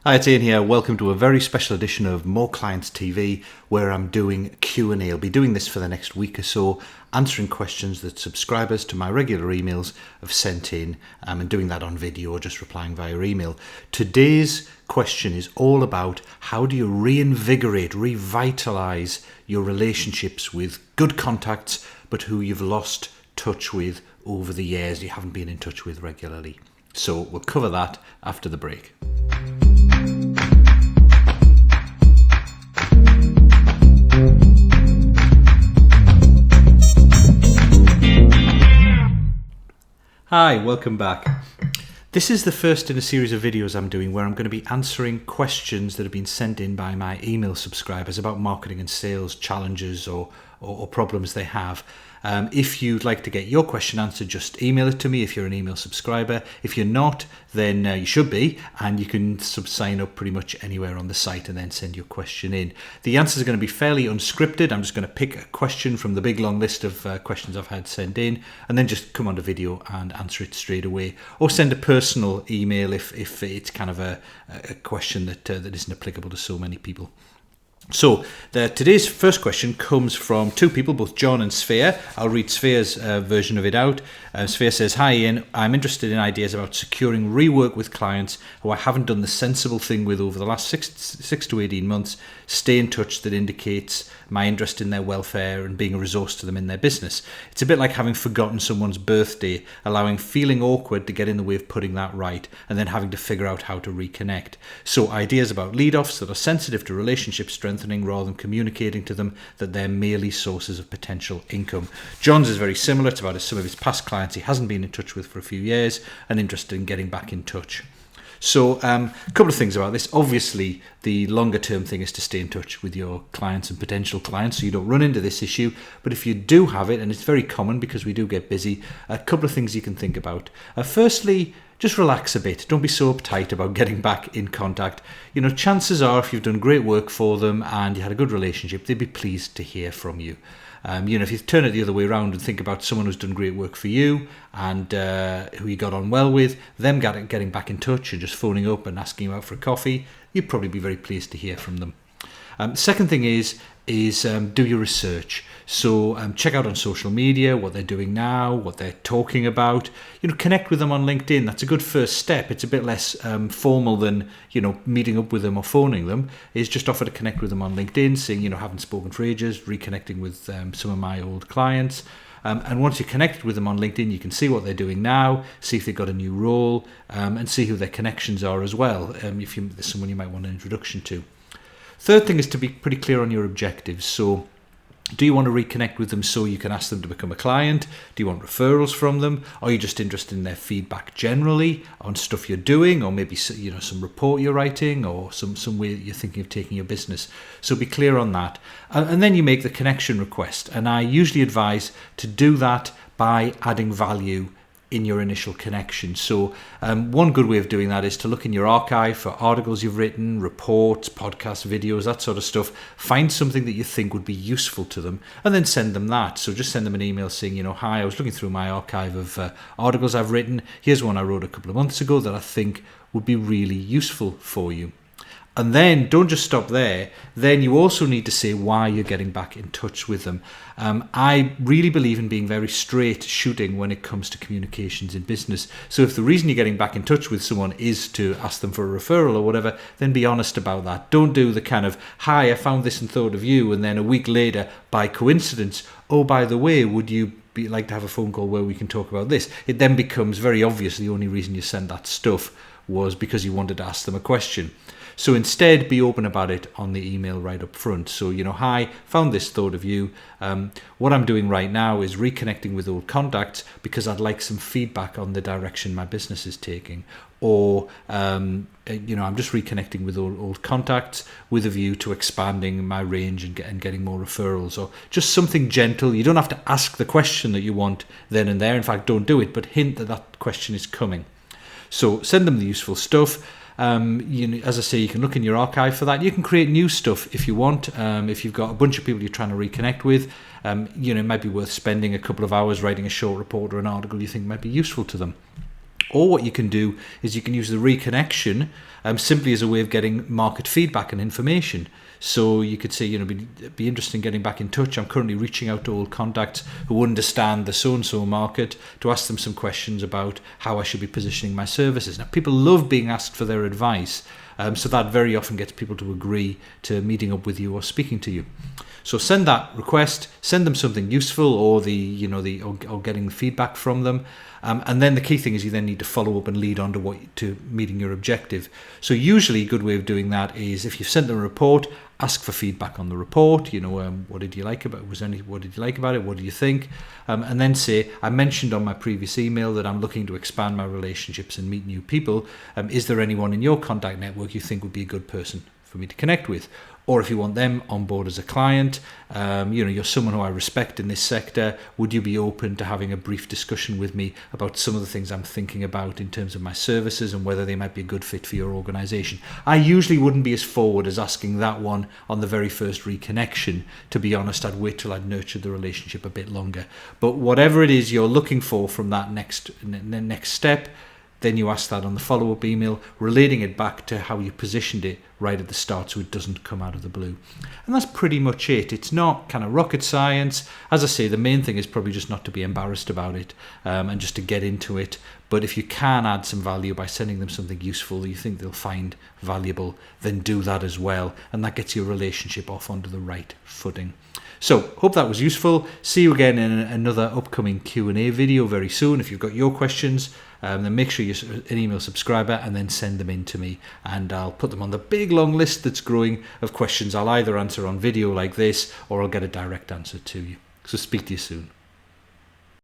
Hi, it's Ian here. Welcome to a very special edition of More Clients TV, where I'm doing Q&A. I'll be doing this for the next week or so, answering questions that subscribers to my regular emails have sent in, and doing that on video or just replying via email. Today's question is all about how do you reinvigorate, revitalise your relationships with good contacts, but who you've lost touch with over the years, you haven't been in touch with regularly. So we'll cover that after the break. Hi, welcome back. This is the first in a series of videos I'm doing where I'm going to be answering questions that have been sent in by my email subscribers about marketing and sales challenges or problems they have. If you'd like to get your question answered, just email it to me if you're an email subscriber. If you're not, then you should be, and you can sign up pretty much anywhere on the site and then send your question in. The answers are going to be fairly unscripted. I'm just going to pick a question from the big long list of questions I've had sent in, and then just come onto video and answer it straight away, or send a personal email if it's kind of a question that isn't applicable to so many people. So today's first question comes from two people, both John and Sphere. I'll read Sphere's version of it out. Sphere says, "Hi Ian, I'm interested in ideas about securing rework with clients who I haven't done the sensible thing with over the last 6 to 18 months. Stay in touch that indicates my interest in their welfare and being a resource to them in their business. It's a bit like having forgotten someone's birthday, allowing feeling awkward to get in the way of putting that right, and then having to figure out how to reconnect. So ideas about lead-offs that are sensitive to relationship strengthening rather than communicating to them that they're merely sources of potential income." John's is very similar. It's about some of his past clients he hasn't been in touch with for a few years and interested in getting back in touch. So a couple of things about this. Obviously, the longer term thing is to stay in touch with your clients and potential clients so you don't run into this issue. But if you do have it, and it's very common because we do get busy, a couple of things you can think about. Firstly, just relax a bit. Don't be so uptight about getting back in contact. You know, chances are if you've done great work for them and you had a good relationship, they'd be pleased to hear from you. If you turn it the other way around and think about someone who's done great work for you and who you got on well with, them getting back in touch and just phoning up and asking you out for a coffee, you'd probably be very pleased to hear from them. Second thing is do your research. So check out on social media what they're doing now, what they're talking about. Connect with them on LinkedIn. That's a good first step. It's a bit less formal than meeting up with them or phoning them. Is just offer to connect with them on LinkedIn, saying haven't spoken for ages, reconnecting with some of my old clients. And once you're connected with them on LinkedIn, you can see what they're doing now, see if they've got a new role, and see who their connections are as well. If there's someone you might want an introduction to. Third thing is to be pretty clear on your objectives. So do you want to reconnect with them so you can ask them to become a client? Do you want referrals from them? Are you just interested in their feedback generally on stuff you're doing, or maybe some report you're writing, or some way you're thinking of taking your business? So be clear on that. And then you make the connection request. And I usually advise to do that by adding value in your initial connection. So one good way of doing that is to look in your archive for articles you've written, reports, podcasts, videos, that sort of stuff. Find something that you think would be useful to them and then send them that. So just send them an email saying, "Hi, I was looking through my archive of articles I've written. Here's one I wrote a couple of months ago that I think would be really useful for you." And then don't just stop there. Then you also need to say why you're getting back in touch with them. I really believe in being very straight shooting when it comes to communications in business. So if the reason you're getting back in touch with someone is to ask them for a referral or whatever, then be honest about that. Don't do the kind of, "Hi, I found this and thought of you," and then a week later, by coincidence, "Oh, by the way, would you like to have a phone call where we can talk about this?" It then becomes very obvious the only reason you sent that stuff was because you wanted to ask them a question. So instead, be open about it on the email right up front. So, "Hi, found this, thought of you. What I'm doing right now is reconnecting with old contacts because I'd like some feedback on the direction my business is taking." Or, "I'm just reconnecting with old contacts with a view to expanding my range and getting more referrals." Or just something gentle. You don't have to ask the question that you want then and there. In fact, don't do it, but hint that question is coming. So send them the useful stuff. As I say, you can look in your archive for that. You can create new stuff if you want. If you've got a bunch of people you're trying to reconnect with, it might be worth spending a couple of hours writing a short report or an article you think might be useful to them. Or what you can do is you can use the reconnection simply as a way of getting market feedback and information. So you could say, be interested in getting back in touch. I'm currently reaching out to old contacts who understand the so-and-so market to ask them some questions about how I should be positioning my services. Now, people love being asked for their advice, so that very often gets people to agree to meeting up with you or speaking to you. So send that request, send them something useful, or or getting feedback from them. And then the key thing is you then need to follow up and lead on to meeting your objective. So usually a good way of doing that is if you've sent them a report, ask for feedback on the report. What did you like about it? What did you like about it? What do you think? And then say, I mentioned on my previous email that I'm looking to expand my relationships and meet new people. Is there anyone in your contact network you think would be a good person for me to connect with? Or if you want them on board as a client, you're someone who I respect in this sector, would you be open to having a brief discussion with me about some of the things I'm thinking about in terms of my services and whether they might be a good fit for your organization? I usually wouldn't be as forward as asking that one on the very first reconnection. To be honest, I'd wait till I'd nurtured the relationship a bit longer. But whatever it is you're looking for from that next step, then you ask that on the follow-up email, relating it back to how you positioned it right at the start so it doesn't come out of the blue. And that's pretty much it. It's not kind of rocket science. As I say, the main thing is probably just not to be embarrassed about it and just to get into it. But if you can add some value by sending them something useful that you think they'll find valuable, then do that as well. And that gets your relationship off onto the right footing. So, hope that was useful. See you again in another upcoming Q&A video very soon. If you've got your questions, then make sure you're an email subscriber and then send them in to me. And I'll put them on the big long list that's growing of questions I'll either answer on video like this or I'll get a direct answer to you. So speak to you soon.